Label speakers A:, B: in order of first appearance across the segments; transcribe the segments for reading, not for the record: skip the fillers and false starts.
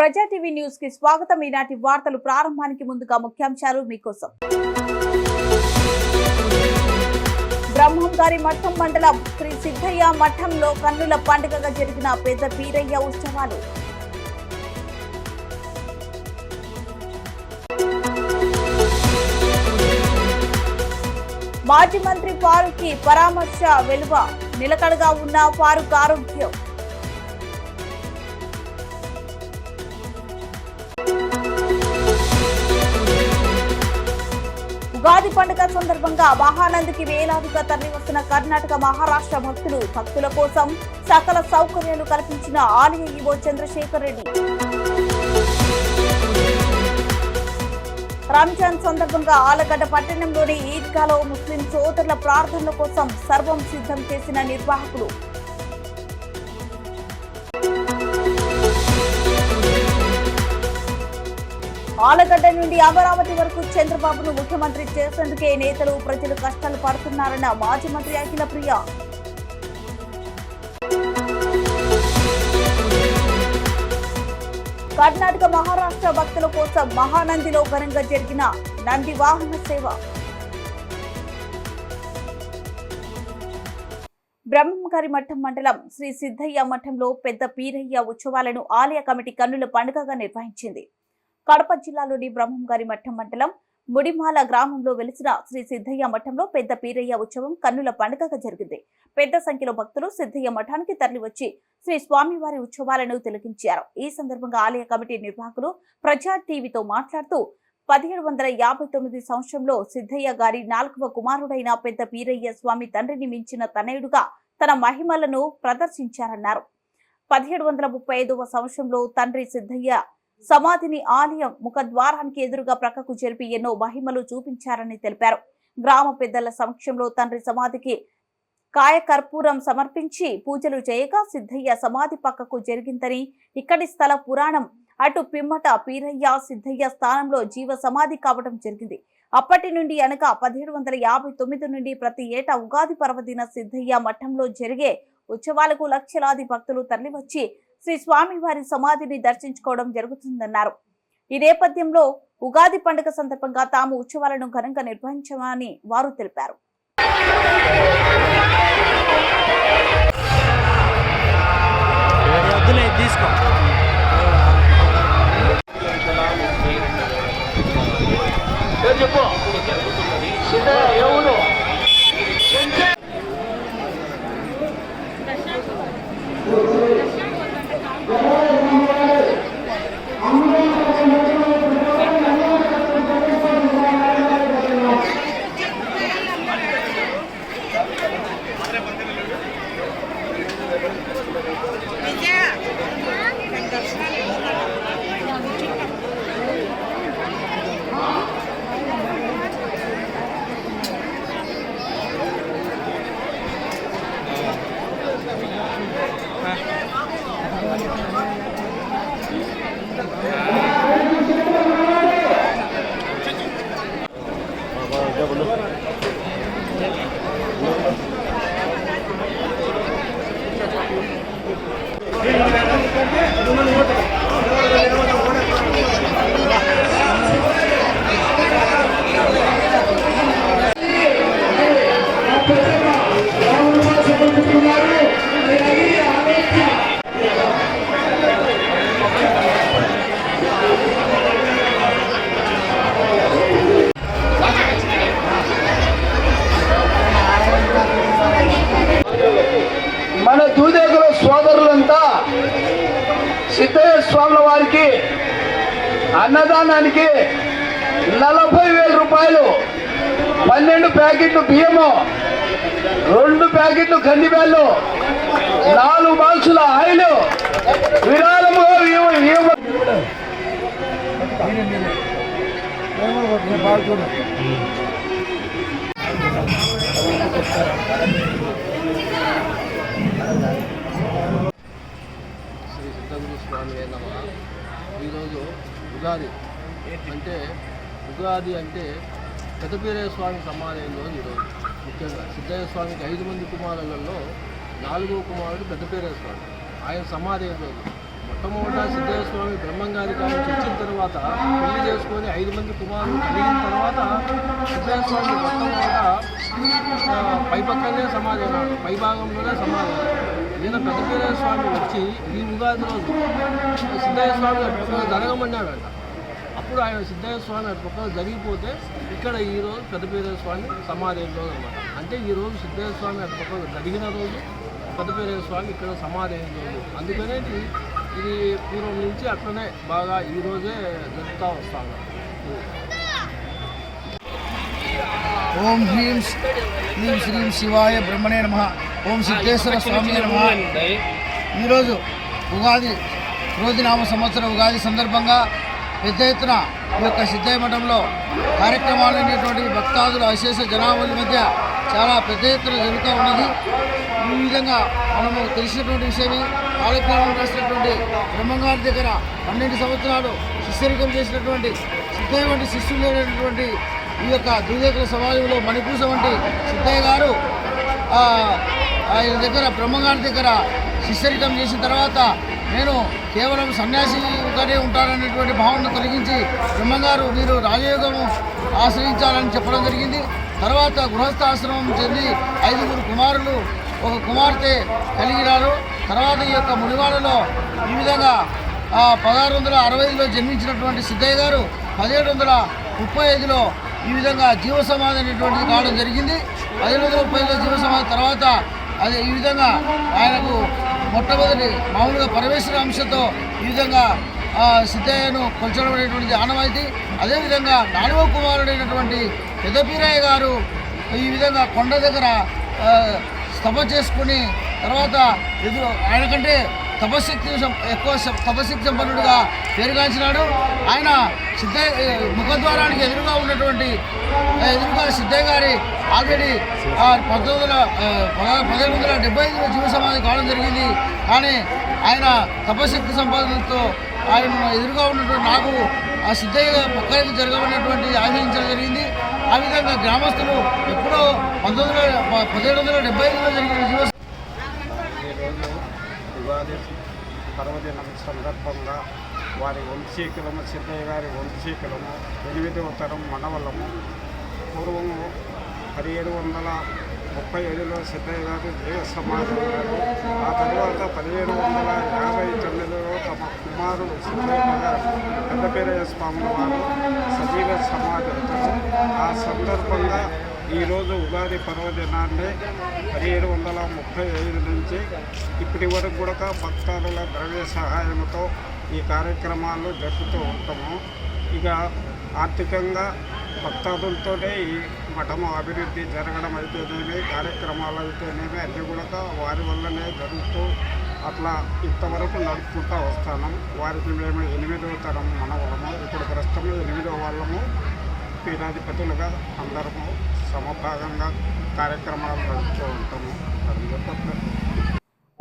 A: ప్రజా TV news కి స్వాగతం. ఈనాటి వార్తలు ప్రారంభానికి ముందుగా ముఖ్యాంశాలు మీకోసం. బ్రహ్మంగారి మఠం మండలం శ్రీ సిద్ధయ్య మఠంలో కన్నుల పండుగగా జరిగిన పెద్ద పీరయ్య ఉత్సవాలు. మాజీ మంత్రి ఫారూక్ పరామర్శ వెలువ, నిలకడగా ఉన్న ఫారూక్ ఆరోగ్యం. ఉగాది పండుగ సందర్భంగా మహానందికి వేలాదిగా తరలివస్తున్న కర్ణాటక మహారాష్ట్ర భక్తుల కోసం సకల సౌకర్యాలు కల్పించిన ఆలయ ఈవో చంద్రశేఖర్ రెడ్డి. రంజాన్ సందర్భంగా ఆలగడ్డ పట్టణంలోని ఈద్గాలో ముస్లిం సోదరుల ప్రార్థనల కోసం సర్వం సిద్ధం చేసిన నిర్వాహకులు. ఆలగడ్డ నుండి అమరావతి వరకు చంద్రబాబును ముఖ్యమంత్రి చేసేందుకే నేతలు ప్రజలు కష్టాలు పడుతున్నారన్న మాజీ మంత్రి అఖిల ప్రియ. కర్ణాటక మహారాష్ట్ర భక్తుల కోసం మహానందిలో ఘనంగా జరిగిన నంది వాహన సేవ. బ్రహ్మంగారి మఠం మండలం శ్రీ సిద్ధయ్య మఠంలో పెద్ద పీరయ్య ఉత్సవాలను ఆలయ కమిటీ కన్నుల పండుగగా నిర్వహించింది. కడప జిల్లాలోని బ్రహ్మంగారి మఠం మండలం ముడిమాల గ్రామంలో వెలిసిన శ్రీ సిద్ధయ్య మఠంలో పెద్ద పీరయ్య ఉత్సవం కన్నుల పండుగగా జరిగింది. పెద్ద సంఖ్యలో భక్తులు సిద్ధయ్య మఠానికి తరలివచ్చి శ్రీ స్వామివారి ఉత్సవాలను తిలకించారు. ఈ సందర్భంగా ఆలయ కమిటీ నిర్వాహకులు ప్రజా టీవీతో మాట్లాడుతూ 1759 సంవత్సరంలో సిద్ధయ్య గారి 4వ కుమారుడైన పెద్ద పీరయ్య స్వామి తండ్రిని మించిన తనయుడుగా తన మహిమలను ప్రదర్శించారన్నారు. 1735వ సంవత్సరంలో తండ్రి సిద్ధయ్య సమాధిని ఆలయం ముఖద్వారానికి ఎదురుగా ప్రక్కకు జరిపి ఎన్నో మహిమలు చూపించారని తెలిపారు. గ్రామ పెద్దల సమక్షంలో తండ్రి సమాధికి కాయకర్పూరం సమర్పించి పూజలు చేయగా సిద్ధయ్య సమాధి పక్కకు జరిగిందని, ఇక్కడి స్థల పురాణం అటు పిమ్మట పీరయ్య సిద్ధయ్య స్థానంలో జీవ సమాధి కావడం జరిగింది. అప్పటి నుండి అనగా 1759 నుండి ప్రతి ఏటా ఉగాది పర్వదిన సిద్ధయ్య మఠంలో జరిగే ఉత్సవాలకు లక్షలాది భక్తులు తరలివచ్చి శ్రీ స్వామివారి సమాధిని దర్శించుకోవడం జరుగుతుందన్నారు. ఈ నేపథ్యంలో ఉగాది పండుగ సందర్భంగా తాము ఉత్సవాలను ఘనంగా నిర్వహించామని వారు తెలిపారు.
B: మన దూదేకుల సోదరులంతా సిద్ధయ్య స్వాముల వారికి అన్నదానానికి 40,000 రూపాయలు, 12 ప్యాకెట్లు బియ్యము, 2 ప్యాకెట్లు కందిబ్యాళ్ళు, 4 బాక్సుల ఆయిల్ విరాళముగా
C: శ్రీ సిద్ధగురు స్వామి నమః. ఈరోజు ఉగాది అంటే పెద్దపీరయ్య స్వామి సమాధంలో ఈరోజు ముఖ్యంగా సిద్ధయ్య స్వామికి 5 మంది కుమారులలో 4వ కుమారుడు పెద్దపీరయ్య స్వామి. ఆయన సమాధి రోజు మొట్టమొదట సిద్ధయ్య స్వామి బ్రహ్మంగారి కాలం వచ్చిన తర్వాత పెళ్లి చేసుకొని 5 మంది కుమారులు కలిగిన తర్వాత సిద్ధయ్య స్వామి మొట్టమొదట పై పక్కనే సమాధి పై భాగంలోనే సమాధి. ఈయన పెద్దపీరయ్య స్వామి వచ్చి ఈ ఉగాది రోజు సిద్ధయ్య స్వామి అటు జరగమన్నాడంట. అప్పుడు ఆయన సిద్ధయ్య స్వామి అటు పక్కన జరిగిపోతే ఇక్కడ ఈరోజు పెద్దపీరయ్య స్వామి సమాధి అయిన రోజు అనమాట. అంటే ఈరోజు సిద్ధయ్య స్వామి అటు పక్కన జరిగిన రోజు, పెద్దపీరయ్య స్వామి ఇక్కడ సమాధి అయిన రోజు. అందుకనే ఇది పూర్వం నుంచి అట్లనే బాగా ఈరోజే జరుపుతూ వస్తాను.
D: ఓం హ్రీం హ్రీం శ్రీం శివాయ బ్రహ్మణే నమః. ఓం సిద్ధేశ్వర స్వామి నమః. ఈరోజు ఉగాది రోజునామ సంవత్సర ఉగాది సందర్భంగా పెద్ద ఎత్తున ఈ యొక్క సిద్ధయ్య మఠంలో కార్యక్రమాలు అనేటువంటి భక్తాదుల అశేష జనాభాల మధ్య చాలా పెద్ద ఎత్తున జరుగుతూ ఉన్నది. ఈ విధంగా మనము తెలిసినటువంటి విషయమే. కాలజ్ఞానం రాసినటువంటి బ్రహ్మంగారి దగ్గర 12 సంవత్సరాలు శిష్యరికం చేసినటువంటి సిద్ధయ్య వంటి శిష్యులు లేనటువంటి ఈ యొక్క దుర్గేకుల సమాజంలో మణిపూస వంటి సిద్ధయ్య గారు ఆయన దగ్గర బ్రహ్మంగారి దగ్గర శిష్యరికం చేసిన తర్వాత నేను కేవలం సన్యాసిగానే ఉంటాననేటువంటి భావనను తొలగించి బ్రహ్మంగారు మీరు రాజయోగము ఆశ్రయించాలని చెప్పడం జరిగింది. తర్వాత గృహస్థాశ్రమం చెంది 5 కుమారులు 1 కుమార్తె కలిగినారు. తర్వాత ఈ యొక్క ముడివాడలో ఈ విధంగా 1665లో జన్మించినటువంటి సిద్ధయ్య గారు 1735లో ఈ విధంగా జీవ సమాధి అనేటువంటిది కావడం జరిగింది. 1735లో జీవ సమాధి తర్వాత అది ఈ విధంగా ఆయనకు మొట్టమొదటి మామూలుగా పరమేశ్వర అంశంతో ఈ విధంగా సిద్ధయ్యను కొల్చడం అనేటువంటిది ఆనవాయితీ. అదేవిధంగా 4వ కుమారుడైనటువంటి పెద్దపీరయ్య గారు ఈ విధంగా కొండ దగ్గర స్తప చేసుకుని తర్వాత ఆయనకంటే ఎక్కువ తపశక్తి సంపన్నుడిగా పేరుగాంచినాడు. ఆయన సిద్ధయ్య ముఖద్వారానికి ఎదురుగా సిద్ధయ్య గారి ఆల్రెడీ 1775లో జీవ సమాధి కావడం జరిగింది. కానీ ఆయన తపశక్తి సంపాదనతో ఆయన ఎదురుగా ఉన్నటువంటి నాకు ఆ సిద్ధయ్య పక్కకి జరగబడినటువంటి ఆహ్వానించడం జరిగింది. ఆ విధంగా గ్రామస్తులు ఎప్పుడో 1775లో జరిగిన జీవ
E: ఉగాది పర్వదినం సందర్భంగా వారి వంశీకులము సిద్ధయ్య గారి వంశీకులము 8వ తరం మనవలము పూర్వము 1737లో సిద్ధయ్య గారు జీవ సమాధి ఉన్నారు. ఆ తర్వాత 1759లో తమ కుమారుడు సిద్ధయ్య గారు పెద్దపీరయ్య స్వాముల వారు సజీవ సమాధి అవుతారు. ఆ సందర్భంగా ఈరోజు ఉగాది పర్వదినాన్ని 1735 నుంచి ఇప్పటి వరకు కూడా భక్తాదుల ద్రవ్య సహాయంతో ఈ కార్యక్రమాలు జరుపుతూ ఉంటాము. ఇక ఆర్థికంగా భక్తాదులతోనే ఈ మఠము అభివృద్ధి జరగడం అయితేనేమి, కార్యక్రమాలు అయితేనేమి అన్నీ కూడా వారి వల్లనే జరుగుతూ అట్లా ఇంతవరకు నడుపుకుంటూ వస్తాను. వారికి మేము 8వ తరం మనవలము. ఇప్పుడు ప్రస్తుతం 8వ వాళ్ళము పీఠాధిపతులుగా అందరము సమభాగంగా కార్యక్రమాలు నడుపుతూ ఉంటాము.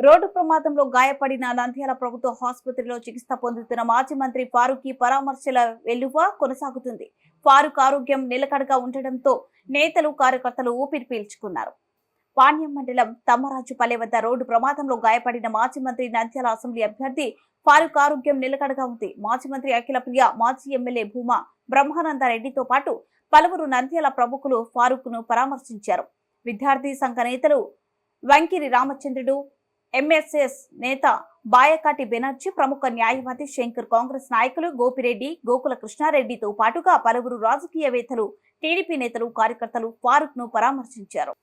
A: రోడ్డు ప్రమాదంలో గాయపడిన నంద్యాల ప్రభుత్వ ఆసుపత్రిలో చికిత్స పొందుతున్న మాజీ మంత్రి ఫారూక్ పరామర్శల వెలువ కొనసాగుతుంది. ఫారూక్ ఆరోగ్యం నిలకడగా ఉండడంతో నేతలు కార్యకర్తలు ఊపిరి పీల్చుకున్నారు. పాణ్యం మండలం తమ్మరాజుపల్లె వద్ద రోడ్డు ప్రమాదంలో గాయపడిన మాజీ మంత్రి నంద్యాల అసెంబ్లీ అభ్యర్థి ఫారూక్ ఆరోగ్యం నిలకడగా ఉంది. మాజీ మంత్రి అఖిల ప్రియ, మాజీ ఎమ్మెల్యే భూమా బ్రహ్మానందరెడ్డితో పాటు పలువురు నంద్యాల ప్రముఖులు ఫారూక్ ను పరామర్శించారు. విద్యార్థి సంఘ నేతలు వంకిరి రామచంద్రుడు, ఎంఎస్ఎస్ నేత బాయకాటి బెనర్జీ, ప్రముఖ న్యాయవాది శంకర్, కాంగ్రెస్ నాయకులు గోపిరెడ్డి, గోకుల కృష్ణారెడ్డితో పాటుగా పలువురు రాజకీయవేత్తలు, టీడీపీ నేతలు, కార్యకర్తలు ఫారూక్ ను పరామర్శించారు.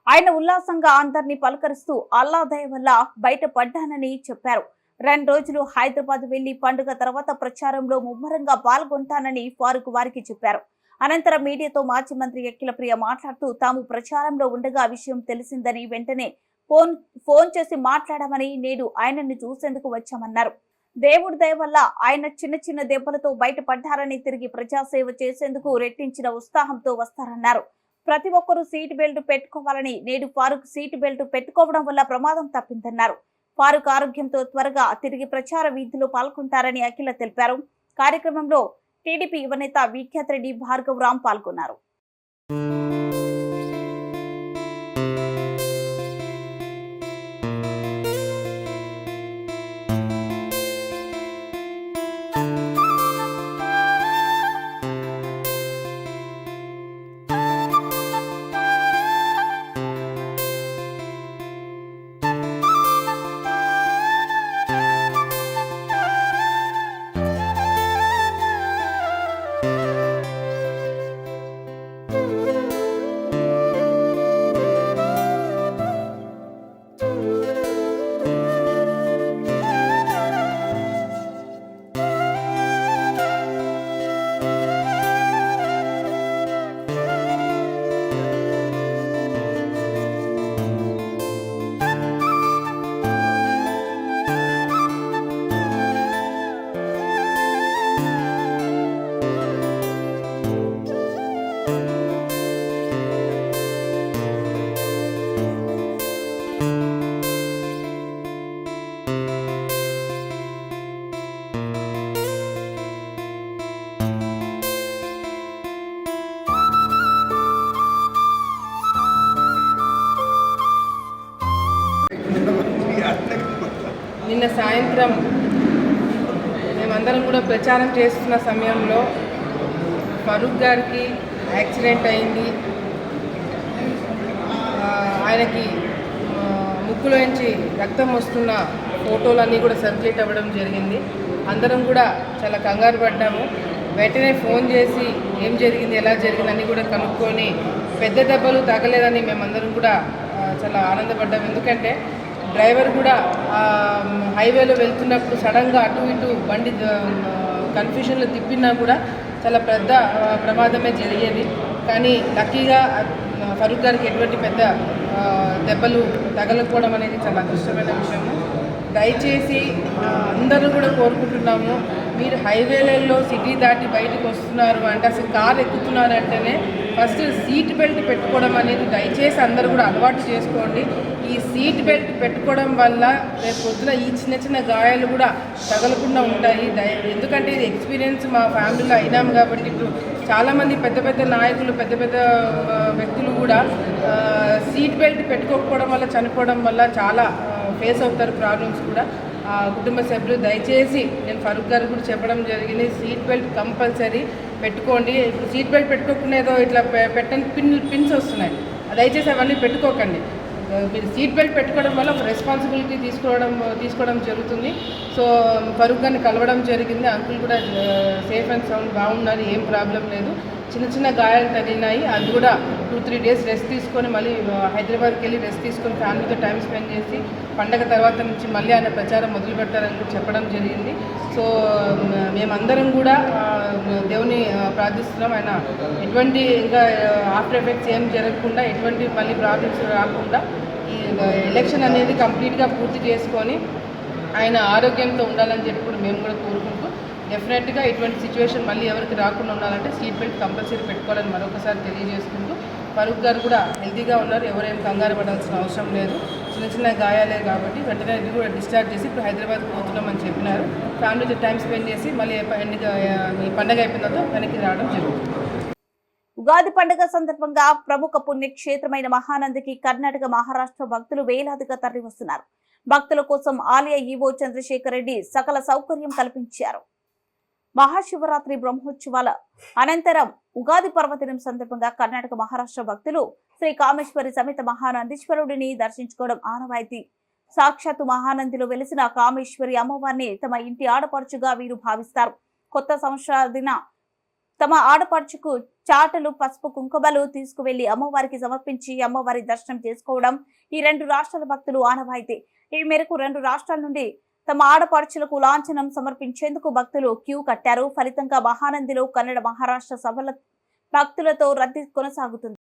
A: ఆయన ఉల్లాసంగా అందరినీ పలకరిస్తూ అల్లా దయ వల్ల బయటపడ్డానని చెప్పారు. 2 రోజులు హైదరాబాద్ వెళ్లి పండుగ తర్వాత ప్రచారంలో ముమ్మరంగా పాల్గొంటానని ఫారూక్ వారికి చెప్పారు. అనంతరం మీడియాతో మాజీ మంత్రి అఖిల ప్రియ మాట్లాడుతూ తాము ప్రచారంలో ఉండగా విషయం తెలిసిందని వెంటనే ఫోన్ చేసి మాట్లాడామని, నేడు ఆయనను చూసేందుకు వచ్చామన్నారు. దేవుడి దయ వల్ల ఆయన చిన్న దెబ్బలతో బయటపడ్డారని, తిరిగి ప్రజాసేవ చేసేందుకు రెట్టించిన ఉత్సాహంతో వస్తారన్నారు. ప్రతి ఒక్కరూ సీట్ బెల్ట్ పెట్టుకోవాలని, నేడు ఫారూక్ సీట్ బెల్ట్ పెట్టుకోవడం వల్ల ప్రమాదం తప్పిందన్నారు. ఫారూక్ ఆరోగ్యంతో త్వరగా తిరిగి ప్రచార వీధిలో పాల్గొంటారని అఖిల తెలిపారు. కార్యక్రమంలో టీడీపీ యువనేత విఖ్యాత్ రెడ్డి, భార్గవ్ రామ్ పాల్గొన్నారు.
F: నిన్న సాయంత్రం మేమందరం కూడా ప్రచారం చేస్తున్న సమయంలో ఫరూక్ గారికి యాక్సిడెంట్ అయింది. ఆయనకి ముక్కులోంచి రక్తం వస్తున్న ఫోటోలన్నీ కూడా సర్క్యులేట్ అవ్వడం జరిగింది. అందరం కూడా చాలా కంగారు పడ్డాము. వెంటనే ఫోన్ చేసి ఏం జరిగింది, ఎలా జరిగింది అని కూడా కనుక్కొని పెద్ద దెబ్బలు తగలేదని మేమందరం కూడా చాలా ఆనందపడ్డాము. ఎందుకంటే డ్రైవర్ కూడా హైవేలో వెళ్తున్నప్పుడు సడన్గా అటు ఇటు బండి కన్ఫ్యూషన్లో తిప్పినా కూడా చాలా పెద్ద ప్రమాదమే జరిగేది. కానీ లక్కీగా ఫరూక్ గారికి ఎటువంటి పెద్ద దెబ్బలు తగలకపోవడం అనేది చాలా అదృష్టమైన విషయము. దయచేసి అందరూ కూడా కోరుకుంటున్నాము, మీరు హైవేలలో సిటీ దాటి బయటకు వస్తున్నారు అంటే, అసలు కారు ఎక్కుతున్నారు అంటేనే ఫస్ట్ సీట్ బెల్ట్ పెట్టుకోవడం అనేది దయచేసి అందరూ కూడా అలవాటు చేసుకోండి. ఈ సీట్ బెల్ట్ పెట్టుకోవడం వల్ల రేపు పొద్దున ఈ చిన్న చిన్న గాయాలు కూడా తగలకుండా ఉంటాయి. ఎందుకంటే ఇది ఎక్స్పీరియన్స్ మా ఫ్యామిలీలో అయినాము కాబట్టి. ఇప్పుడు చాలామంది పెద్ద పెద్ద నాయకులు, పెద్ద పెద్ద వ్యక్తులు కూడా సీట్ బెల్ట్ పెట్టుకోకపోవడం వల్ల చనిపోవడం వల్ల చాలా ఫేస్ అవుతారు ప్రాబ్లమ్స్ కూడా. కుటుంబ సభ్యులు దయచేసి, నేను ఫరూక్ గారు కూడా చెప్పడం జరిగింది, సీట్ బెల్ట్ కంపల్సరీ పెట్టుకోండి. ఇప్పుడు సీట్ బెల్ట్ పెట్టుకోకుండా ఏదో ఇట్లా పెట్టని పిన్స్ వస్తున్నాయి, దయచేసి అవన్నీ పెట్టుకోకండి. మీరు సీట్ బెల్ట్ పెట్టుకోవడం వల్ల ఒక రెస్పాన్సిబిలిటీ తీసుకోవడం జరుగుతుంది. సో ఫరూక్ గారిని కలవడం జరిగింది. అంకుల్ కూడా సేఫ్ అండ్ సౌండ్ బాగున్నారు, ఏం ప్రాబ్లం లేదు. చిన్న చిన్న గాయాలు తగిలినాయి. అది కూడా 2-3 డేస్ రెస్ట్ తీసుకొని మళ్ళీ హైదరాబాద్కి వెళ్ళి రెస్ట్ తీసుకొని ఫ్యామిలీతో టైం స్పెండ్ చేసి పండగ తర్వాత నుంచి మళ్ళీ ఆయన ప్రచారం మొదలు పెడతారని కూడా చెప్పడం జరిగింది. సో మేమందరం కూడా దేవుని ప్రార్థిస్తున్నాం, ఆయన ఎటువంటి ఇంకా ఆఫ్టర్ ఎఫెక్ట్స్ ఏం జరగకుండా, ఎటువంటి మళ్ళీ ప్రాబ్లమ్స్ రాకుండా ఈ ఎలక్షన్ అనేది కంప్లీట్గా పూర్తి చేసుకొని ఆయన ఆరోగ్యంతో ఉండాలని చెప్పి కూడా మేము కూడా కోరుకుంటూ, డెఫినెట్గా ఇటువంటి సిచ్యువేషన్ మళ్ళీ ఎవరికి రాకుండా ఉండాలంటే సీట్ బెల్ట్ కంపల్సరీ పెట్టుకోవాలని మరొకసారి తెలియజేసుకుంటూ, ఫరూక్ గారు కూడా హెల్తీగా ఉన్నారు, ఎవరేం కంగారు పడాల్సిన అవసరం లేదు. చిన్న చిన్న గాయాలే కాబట్టి వెంటనే ఇది కూడా డిశ్చార్జ్ చేసి ఇప్పుడు హైదరాబాద్కి పోతున్నామని చెప్పినారు. ఫ్యామిలీతో టైం స్పెండ్ చేసి మళ్ళీ ఈ పండగ అయిపోయిన తర్వాత వెనక్కి రావడం జరుగుతుంది.
A: ఉగాది పండుగ సందర్భంగా ప్రముఖ పుణ్యక్షేత్రమైన మహానందికి కర్ణాటక, మహారాష్ట్ర భక్తులు వేలాదిగా తరలివస్తున్నారు. భక్తుల కోసం ఆలయ ఈవో చంద్రశేఖర్ రెడ్డి సకల సౌకర్యం కల్పించారు. మహాశివరాత్రి బ్రహ్మోత్సవాల అనంతరం ఉగాది పర్వదినం సందర్భంగా కర్ణాటక, మహారాష్ట్ర భక్తులు శ్రీ కామేశ్వరి సమేత మహానందీశ్వరుడిని దర్శించుకోవడం ఆనవాయితీ. సాక్షాత్తు మహానందిలో వెలిసిన కామేశ్వరి అమ్మవారిని తమ ఇంటి ఆడపడుచుగా వీరు భావిస్తారు. కొత్త సంవత్సరాదిన తమ ఆడపడుచుకు చాటలు, పసుపు, కుంకుమలు తీసుకువెళ్లి అమ్మవారికి సమర్పించి అమ్మవారి దర్శనం చేసుకోవడం ఈ 2 రాష్ట్రాల భక్తులు ఆనవాయితీ. ఈ మేరకు 2 రాష్ట్రాల నుండి తమ ఆడపడుచులకు లాంఛనం సమర్పించేందుకు భక్తులు క్యూ కట్టారు. ఫలితంగా మహానందిలో కన్నడ, మహారాష్ట్ర సభల భక్తులతో రద్దీ కొనసాగుతుంది.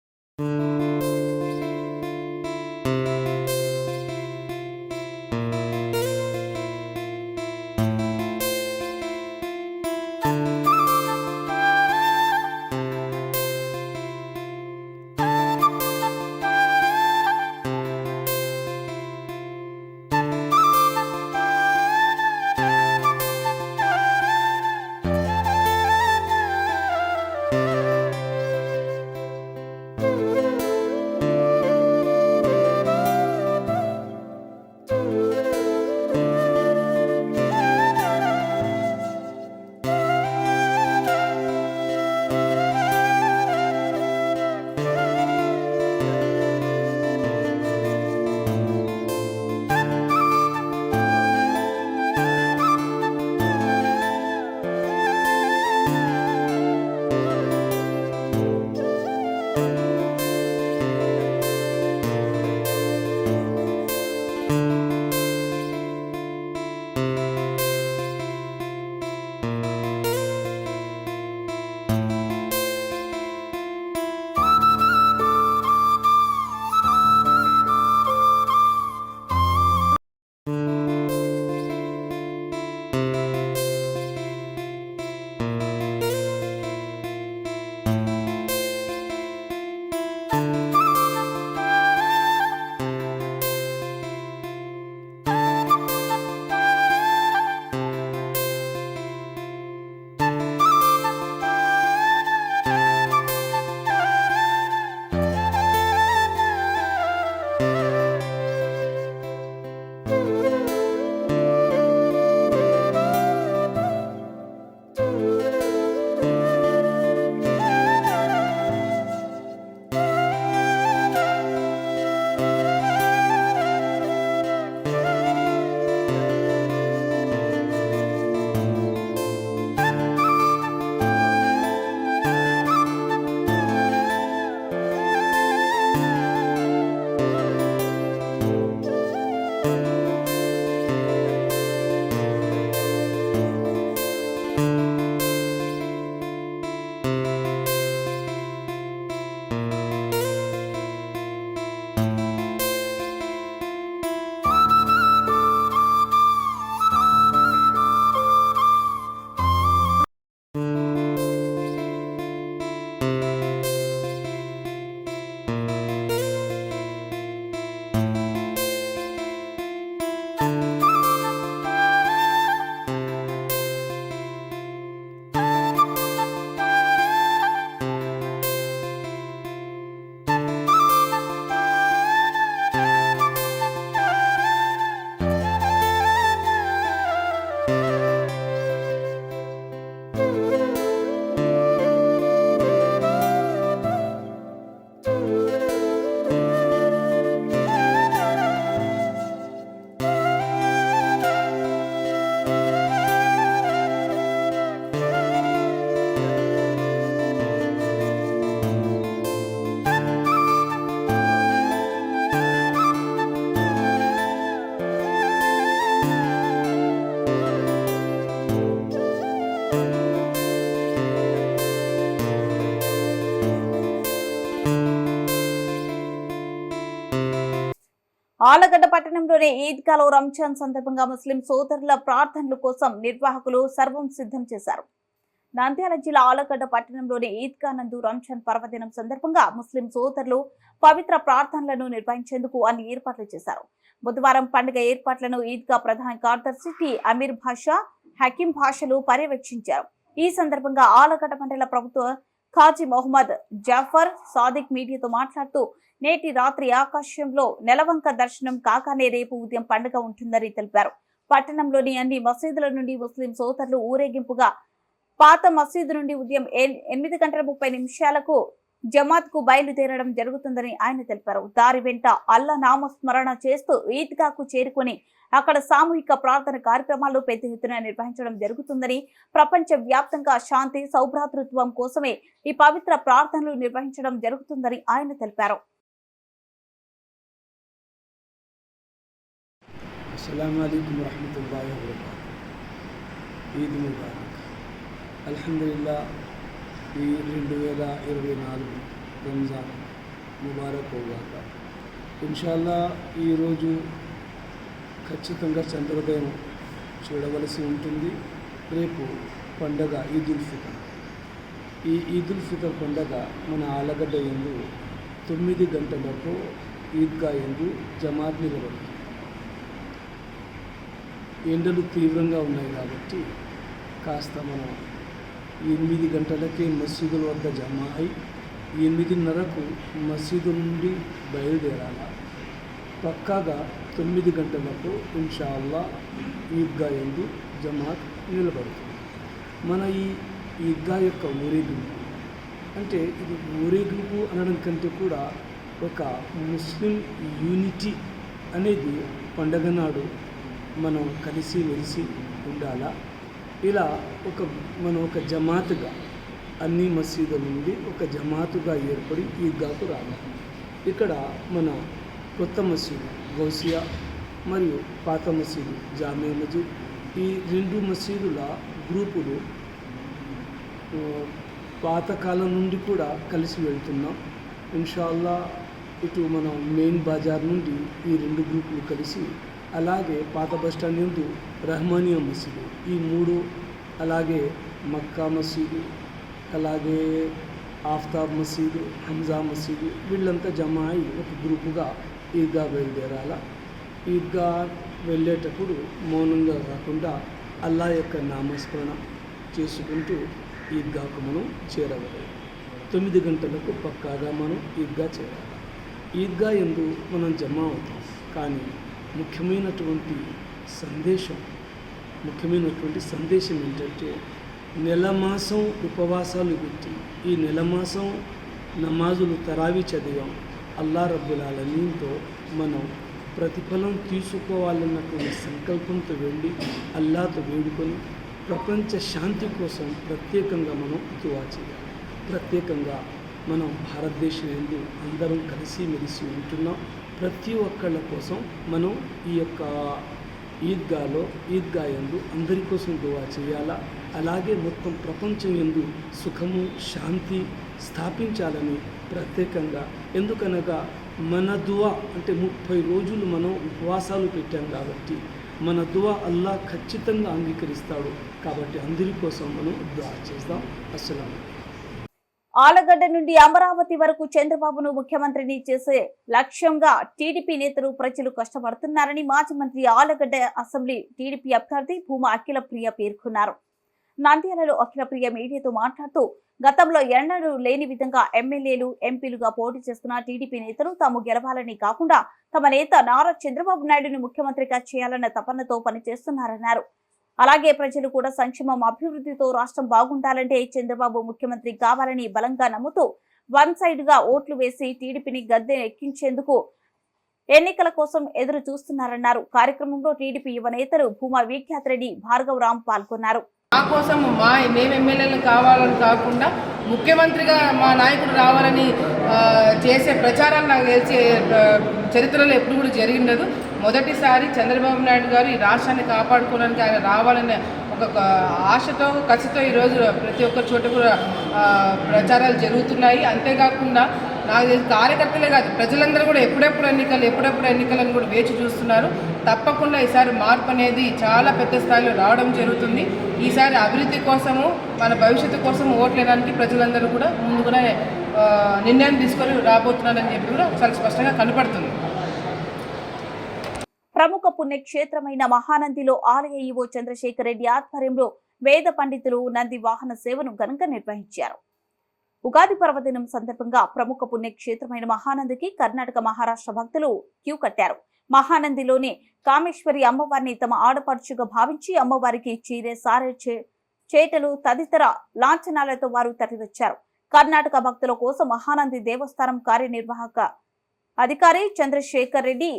A: ఆలగడ్డ పట్టణంలోని ఈద్గాలో రంజాన్ సందర్భంగా ముస్లిం సోదరుల ప్రార్థనల కోసం నిర్వాహకులు సర్వం సిద్ధం చేశారు. నంద్యాల జిల్లా ఆలగడ్డ పట్టణంలోని ఈద్గా నందు రంజాన్ పర్వదినం సందర్భంగా ముస్లిం సోదరులు పవిత్ర ప్రార్థనలను నిర్వహించేందుకు అన్ని ఏర్పాట్లు చేశారు. బుధవారం పండుగ ఏర్పాట్లను ఈద్గా ప్రధాన కార్యదర్శి టి అమీర్ భాషా, హకీం భాషలు పర్యవేక్షించారు. ఈ సందర్భంగా ఆలగడ్డ మండల ప్రభుత్వ ఖాజీ మొహమ్మద్ జాఫర్ సాదిక్ మీడియాతో మాట్లాడుతూ, నేటి రాత్రి ఆకాశంలో నెలవంక దర్శనం కాగానే రేపు ఉదయం పండుగ ఉంటుందని తెలిపారు. పట్టణంలోని అన్ని మసీదుల నుండి ముస్లిం సోదరులు ఊరేగింపుగా పాత మసీదు నుండి ఉదయం 8:30 జమాత్ కు బయలుదేరడం జరుగుతుందని ఆయన తెలిపారు. దారి వెంట అల్లా నామస్మరణ చేస్తూ ఈద్గాకు చేరుకుని అక్కడ సామూహిక ప్రార్థన కార్యక్రమాలు పెద్ద ఎత్తున నిర్వహించడం జరుగుతుందని, ప్రపంచ వ్యాప్తంగా శాంతి సౌభ్రాతృత్వం కోసమే ఈ పవిత్ర ప్రార్థనలు నిర్వహించడం జరుగుతుందని ఆయన తెలిపారు.
G: అస్సలాము అలైకుం వరహ్మతుల్లాహి వబరకాతుహు. ఈద్ ముబారక్. అల్హమ్దులిల్లా, ఈ 2024 రంజాన్ ముబారక్ అవుగాక. ఇన్షాల్లా ఈరోజు ఖచ్చితంగా చంద్రోదయం చూడవలసి ఉంటుంది. రేపు పండగ ఈదుల్ ఫితర్. ఈ ఈదుల్ ఫితర్ పండగ మన ఆలగడ్డ యందు 9 గంటలకు ఈద్గా యందు జమాత్ నిలబడుతుంది. ఎండలు తీవ్రంగా ఉన్నాయి కాబట్టి కాస్త మనం 8 గంటలకే మసీదుల వద్ద జమా అయి 8:30కు మసీదు నుండి బయలుదేరాలి. పక్కాగా 9 గంటలకు ఇన్షాల్లా ఈద్గా యందు జమాత్ నిలబడుతుంది. మన ఈ ఈద్గా యొక్క ఊరేగింపు అంటే ఇది ఊరేగింపు అనడం కంటే కూడా ఒక ముస్లిం యూనిటీ అనేది పండగ నాడు మనం కలిసి మెలిసి ఉండాలా. ఇలా మనం ఒక జమాతుగా అన్ని మసీదుల నుండి ఒక జమాతుగా ఏర్పడి ఈద్గాకు రావాలి. ఇక్కడ మన కొత్త మసీదు గౌసియా మరియు పాత మసీదు జామియా మస్జిద్, ఈ 2 మసీదుల గ్రూపులు పాతకాలం నుండి కూడా కలిసి వెళ్తున్నాం. ఇన్షాల్లా ఇటు మనం మెయిన్ బజార్ నుండి ఈ 2 గ్రూపులు కలిసి, అలాగే పాత బస్టాండ్ నందు రహమానియా మసీదు, ఈ 3, అలాగే మక్కా మసీదు, అలాగే ఆఫ్తాబ్ మసీదు, హంజా మసీదు, వీళ్ళంతా జమా అయి ఒక గ్రూపుగా ఈద్గా బయలుదేరాల. ఈద్గా వెళ్ళేటప్పుడు మౌనంగా కాకుండా అల్లా యొక్క నామస్మరణ చేసుకుంటూ ఈద్గాకు మనం చేరవాలి. 9 గంటలకు పక్కాగా మనం ఈద్గా చేరాలి. ఈద్గా యందు మనం జమా అవుతాం. కానీ ముఖ్యమైనటువంటి సందేశం ఏంటంటే, నెలమాసం ఉపవాసాలు పెట్టి ఈ నెలమాసం నమాజులు తరావీ చదివాం. అల్లా రబ్బుల్ ఆలమీన్తో మనం ప్రతిఫలం తీసుకోవాలన్నటువంటి సంకల్పంతో వెళ్ళి అల్లాతో వేడుకొని ప్రపంచ శాంతి కోసం ప్రత్యేకంగా మనం దుఆ చేయాలి. ప్రత్యేకంగా మనం భారతదేశంలో అందరం కలిసి మెలిసి ఉంటున్నాం. ప్రతి ఒక్కళ్ళ కోసం మనం ఈ యొక్క ఈద్గా యందు అందరి కోసం దుఆ చేయాలా. అలాగే మొత్తం ప్రపంచం యందు సుఖము శాంతి స్థాపించాలని ప్రత్యేకంగా, ఎందుకనగా మన దుఆ అంటే 30 రోజులు మనం ఉపవాసాలు పెట్టాం కాబట్టి మన దుఆ అల్లా ఖచ్చితంగా అంగీకరిస్తాడు. కాబట్టి అందరి కోసం మనం దుఆ చేద్దాం. అస్సలాము అలైకుం.
A: ఆలగడ్డ నుండి అమరావతి వరకు చంద్రబాబును ముఖ్యమంత్రిని చేసే లక్ష్యంగా టీడీపీ నేతలు ప్రజలు కష్టపడుతున్నారని మాజీ మంత్రి ఆలగడ్డ అసెంబ్లీ టీడీపీ అభ్యర్థి భూమా అఖిలప్రియ పేర్కొన్నారు. నంద్యాలలో అఖిలప్రియ మీడియాతో మాట్లాడుతూ, గతంలో ఎన్నడూ లేని విధంగా ఎమ్మెల్యేలు ఎంపీలుగా పోటీ చేస్తున్న టీడీపీ నేతలు తాము గెలవాలని కాకుండా తమ నేత నారా చంద్రబాబు నాయుడును ముఖ్యమంత్రిగా చేయాలన్న తపనతో పనిచేస్తున్నారన్నారు. అలాగే ప్రజలు కూడా సంక్షేమం అభివృద్ధితో రాష్ట్రం బాగుండాలంటే చంద్రబాబు ముఖ్యమంత్రి కావాలని బలంగా నమ్ముతూ 1 సైడ్ గా ఓట్లు వేసి టీడీపీని గద్దె ఎక్కించేందుకు ఎన్నికల కోసం ఎదురు చూస్తున్నారన్నారు. కార్యక్రమంలో టీడీపీ యువ నేతలు భూమా విఖ్యాతరెడ్డి, భార్గవరామ్ పాల్గొన్నారు.
F: మా కోసం మేము ఎమ్మెల్యేలు కావాలని కాకుండా ముఖ్యమంత్రిగా మా నాయకుడు రావాలని చేసే ప్రచారాలు నాకు తెలిసి చరిత్రలో ఎప్పుడు కూడా జరిగినదు. మొదటిసారి చంద్రబాబు నాయుడు గారు ఈ రాష్ట్రాన్ని కాపాడుకోవడానికి ఆయన రావాలనే ఒక ఆశతో కసితో ఈరోజు ప్రతి ఒక్క చోట కూడా ప్రచారాలు జరుగుతున్నాయి. అంతేకాకుండా నాకు తెలిసి కార్యకర్తలే కాదు ప్రజలందరూ కూడా ఎప్పుడెప్పుడు ఎన్నికలను కూడా వేచి చూస్తున్నారు. తప్పకుండా ఈసారి మార్పు అనేది చాలా పెద్ద స్థాయిలో రావడం జరుగుతుంది. ఈసారి అభివృద్ధి కోసము మన భవిష్యత్తు కోసం ఓట్లేయడానికి ప్రజలందరూ కూడా ముందుగానే నిర్ణయం తీసుకొని రాబోతున్నారని చెప్పి కూడా చాలా స్పష్టంగా కనపడుతుంది.
A: ప్రముఖ పుణ్యక్షేత్రమైన మహానందిలో ఆలయ ఈవో చంద్రశేఖర్ రెడ్డి ఆధ్వర్యంలో వేద పండితులు నంది వాహన సేవను ఘనంగా నిర్వహించారు. ఉగాది పర్వదినం సందర్భంగా ప్రముఖ పుణ్యక్షేత్రమైన మహానందికి కర్ణాటక మహారాష్ట్ర భక్తులు క్యూ కట్టారు. మహానందిలోని కామేశ్వరి అమ్మవారిని తమ ఆడపడుచుగా భావించి అమ్మవారికి చీరె సారె చేటలు తదితర లాంఛనాలతో వారు తరలివచ్చారు. కర్ణాటక భక్తుల కోసం మహానంది దేవస్థానం కార్యనిర్వాహక అధికారి చంద్రశేఖర్ రెడ్డి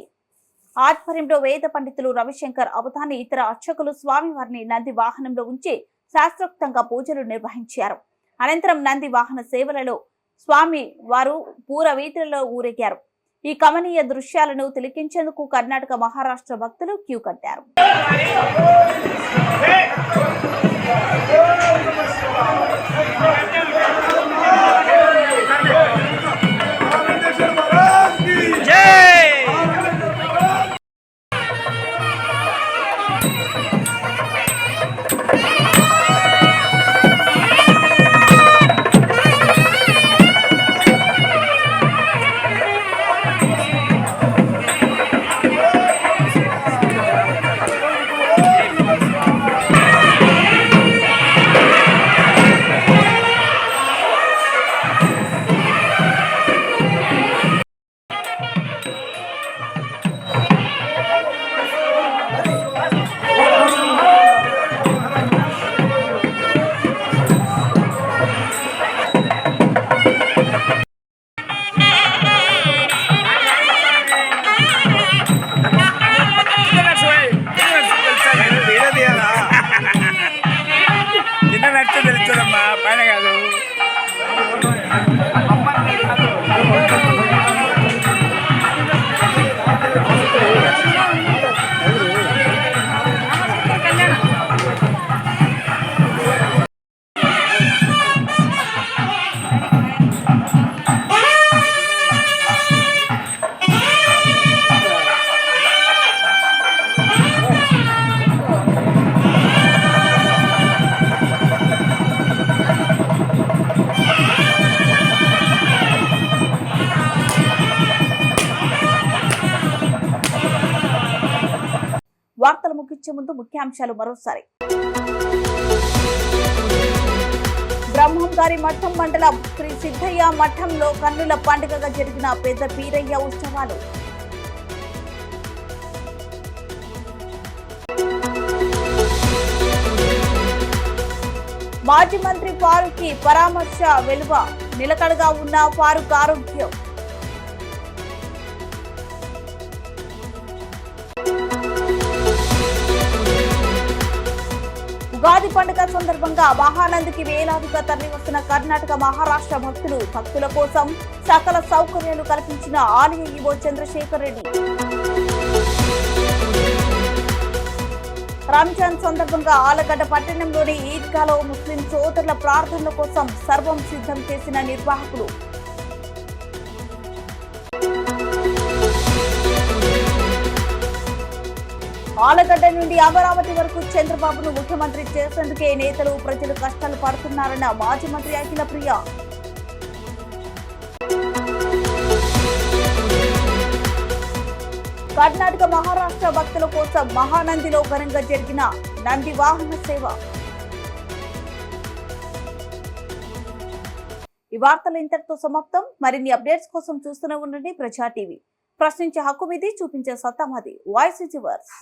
A: ఆధ్వర్యంలో వేద పండితులు రవిశంకర్ అవధాని ఇతర అర్చకులు స్వామివారిని నంది వాహనంలో ఉంచి శాస్త్రోక్తంగా పూజలు నిర్వహించారు. అనంతరం నంది వాహన సేవలలో స్వామి వారు పూర వీధులలో ఊరేగారు. ఈ కమనీయ దృశ్యాలను తిలకించేందుకు కర్ణాటక మహారాష్ట్ర భక్తులు క్యూ కట్టారు. వార్తలు ముగించే ముందు ముఖ్యాంశాలు మరోసారి. బ్రహ్మంగారి మఠం మండలం శ్రీ సిద్ధయ్య మఠంలో కన్నుల పండుగగా జరిగిన పెద్ద పీరయ్య ఉత్సవాలు. మాజీ మంత్రి ఫారూక్ పరామర్శ వెలువ నిలకడగా ఉన్న ఫారూక్ ఆరోగ్యం. ఉగాది పండుగ సందర్భంగా మహానందికి వేలాదిగా తరలివస్తున్న కర్ణాటక మహారాష్ట్ర భక్తుల కోసం సకల సౌకర్యాలు కల్పించిన ఆలయ ఈవో చంద్రశేఖర్ రెడ్డి. రంజాన్ సందర్భంగా ఆలగడ్డ పట్టణంలోని ఈద్గాలో ముస్లిం సోదరుల ప్రార్థనల కోసం సర్వం సిద్ధం చేసిన నిర్వాహకులు. ఆలగడ్డ నుండి అమరావతి వరకు చంద్రబాబును ముఖ్యమంత్రి చేసేందుకే నేతలు ప్రజలు కష్టాలు పడుతున్నారన్న మాజీ మంత్రి అఖిల ప్రియ. కర్ణాటక మహారాష్ట్ర భక్తుల కోసం మహానందిలో ఘనంగా జరిగిన నంది వాహన సేవ. ఈ వార్తలు ఇంతటితో సమాప్తం. మరిన్ని అప్డేట్స్ కోసం చూస్తూనే ఉండండి ప్రజా టీవీ. ప్రశ్నించే హక్కు మీది, చూపించే సత్తా మాది. Voice is yours.